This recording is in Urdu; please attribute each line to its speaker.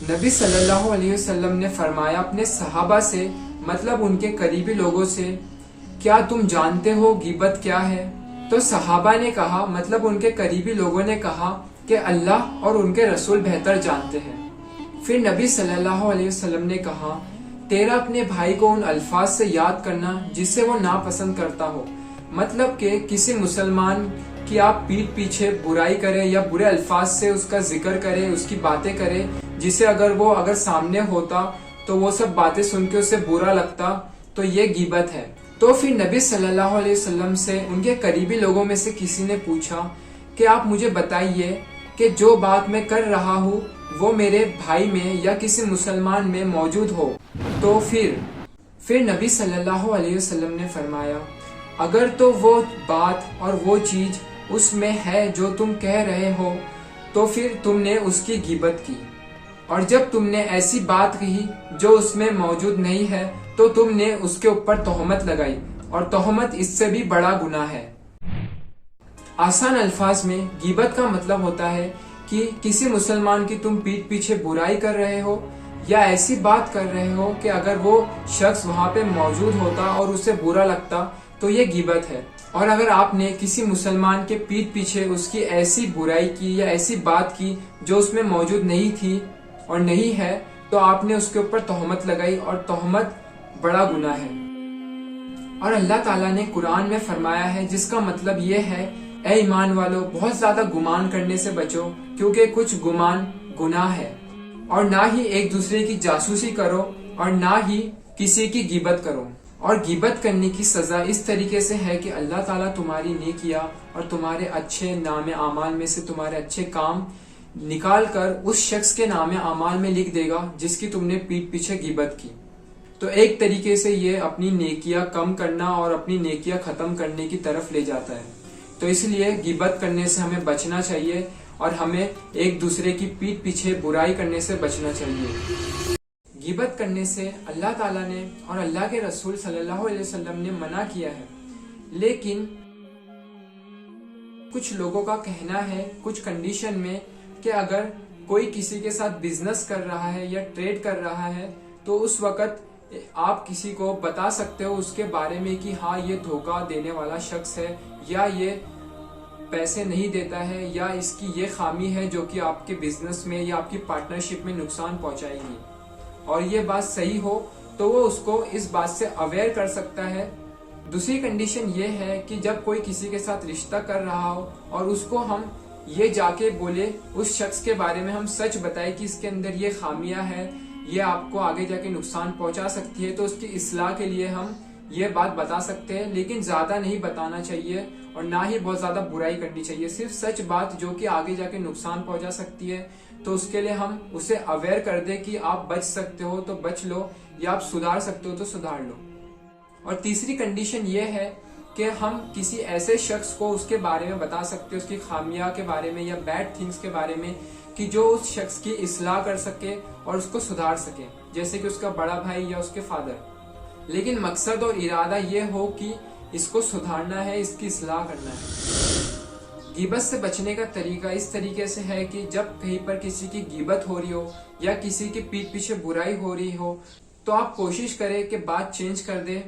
Speaker 1: نبی صلی اللہ علیہ وسلم نے فرمایا اپنے صحابہ سے، مطلب ان کے قریبی لوگوں سے، کیا تم جانتے ہو غیبت کیا ہے؟ تو صحابہ نے کہا، مطلب ان کے قریبی لوگوں نے کہا کہ اللہ اور ان کے رسول بہتر جانتے ہیں۔ پھر نبی صلی اللہ علیہ وسلم نے کہا، تیرا اپنے بھائی کو ان الفاظ سے یاد کرنا جس سے وہ ناپسند کرتا ہو، مطلب کہ کسی مسلمان کی آپ پیٹھ پیچھے برائی کرے یا برے الفاظ سے اس کا ذکر کرے، اس کی باتیں کرے، جسے اگر سامنے ہوتا تو وہ سب باتیں سن کے اسے برا لگتا، تو یہ غیبت ہے۔ تو پھر نبی صلی اللہ علیہ وسلم سے ان کے قریبی لوگوں میں سے کسی نے پوچھا کہ آپ مجھے بتائیے کہ جو بات میں کر رہا ہوں وہ میرے بھائی میں یا کسی مسلمان میں موجود ہو، تو پھر نبی صلی اللہ علیہ وسلم نے فرمایا، اگر تو وہ بات اور وہ چیز اس میں ہے جو تم کہہ رہے ہو تو پھر تم نے اس کی غیبت کی، اور جب تم نے ایسی بات کہی جو اس میں موجود نہیں ہے تو تم نے اس کے اوپر تہمت لگائی، اور تہمت اس سے بھی بڑا گناہ ہے۔ آسان الفاظ میں غیبت کا مطلب ہوتا ہے کہ کسی مسلمان کی تم پیٹھ پیچھے برائی کر رہے ہو یا ایسی بات کر رہے ہو کہ اگر وہ شخص وہاں پہ موجود ہوتا اور اسے برا لگتا تو یہ غیبت ہے۔ اور اگر آپ نے کسی مسلمان کے پیٹھ پیچھے اس کی ایسی برائی کی یا ایسی بات کی جو اس میں موجود نہیں تھی اور نہیں ہے، تو آپ نے اس کے اوپر تہمت لگائی، اور تہمت بڑا گناہ ہے۔ اور اللہ تعالیٰ نے قرآن میں فرمایا ہے، جس کا مطلب یہ ہے، اے ایمان والو، بہت زیادہ گمان کرنے سے بچو، کیونکہ کچھ گمان گناہ ہے، اور نہ ہی ایک دوسرے کی جاسوسی کرو، اور نہ ہی کسی کی غیبت کرو۔ اور غیبت کرنے کی سزا اس طریقے سے ہے کہ اللہ تعالیٰ تمہاری نیکیاں اور تمہارے اچھے نام اعمال میں سے تمہارے اچھے کام نکال کر اس شخص کے نام اعمال میں لکھ دے گا جس کی تم نے پیٹھ پیچھے غیبت کی۔ تو ایک طریقے سے یہ اپنی نیکیاں کم کرنا اور اپنی نیکیاں ختم کرنے کی طرف لے جاتا ہے۔ تو اس لیے غیبت کرنے سے ہمیں بچنا چاہیے، اور ہمیں ایک دوسرے کی پیٹھ پیچھے برائی کرنے سے بچنا چاہیے۔ غیبت کرنے سے اللہ تعالیٰ نے اور اللہ کے رسول صلی اللہ علیہ وسلم نے منع کیا ہے، لیکن کچھ لوگوں کا کہنا ہے کچھ کنڈیشن میں کہ اگر کوئی کسی کے ساتھ بزنس کر رہا ہے یا ٹریڈ کر رہا ہے تو اس وقت آپ کسی کو بتا سکتے ہو اس کے بارے میں کہ ہاں یہ دھوکہ دینے والا شخص ہے، یا یہ پیسے نہیں دیتا ہے، یا اس کی یہ خامی ہے جو کہ آپ کے بزنس میں یا آپ کی پارٹنرشپ میں نقصان پہنچائے گی، اور یہ بات صحیح ہو تو وہ اس کو اس بات سے اویئر کر سکتا ہے۔ دوسری کنڈیشن یہ ہے کہ جب کوئی کسی کے ساتھ رشتہ کر رہا ہو اور اس کو ہم یہ جا کے بولے، اس شخص کے بارے میں ہم سچ بتائے کہ اس کے اندر یہ خامیاں ہے، یہ آپ کو آگے جا کے نقصان پہنچا سکتی ہے، تو اس کی اصلاح کے لیے ہم یہ بات بتا سکتے ہیں، لیکن زیادہ نہیں بتانا چاہیے اور نہ ہی بہت زیادہ برائی کرنی چاہیے۔ صرف سچ بات جو کہ آگے جا کے نقصان پہنچا سکتی ہے، تو اس کے لیے ہم اسے اویئر کر دیں کہ آپ بچ سکتے ہو تو بچ لو، یا آپ سدھار سکتے ہو تو سدھار لو۔ اور تیسری کنڈیشن یہ ہے کہ ہم کسی ایسے شخص کو اس کے بارے میں بتا سکتے ہیں، اس کی خامیاں کے بارے میں یا بیڈ تھنگس کے بارے میں، کہ جو اس شخص کی اصلاح کر سکے اور اس کو سدھار سکے، جیسے کہ اس کا بڑا بھائی یا اس کے فادر۔ لیکن مقصد اور ارادہ یہ ہو کہ اس کو سدھارنا ہے، اس کی اصلاح کرنا ہے۔ غیبت سے بچنے کا طریقہ اس طریقے سے ہے کہ جب کہیں پر کسی کی غیبت ہو رہی ہو یا کسی کی پیٹھ پیچھے برائی ہو رہی ہو تو آپ کوشش کریں کہ بات چینج کر دیں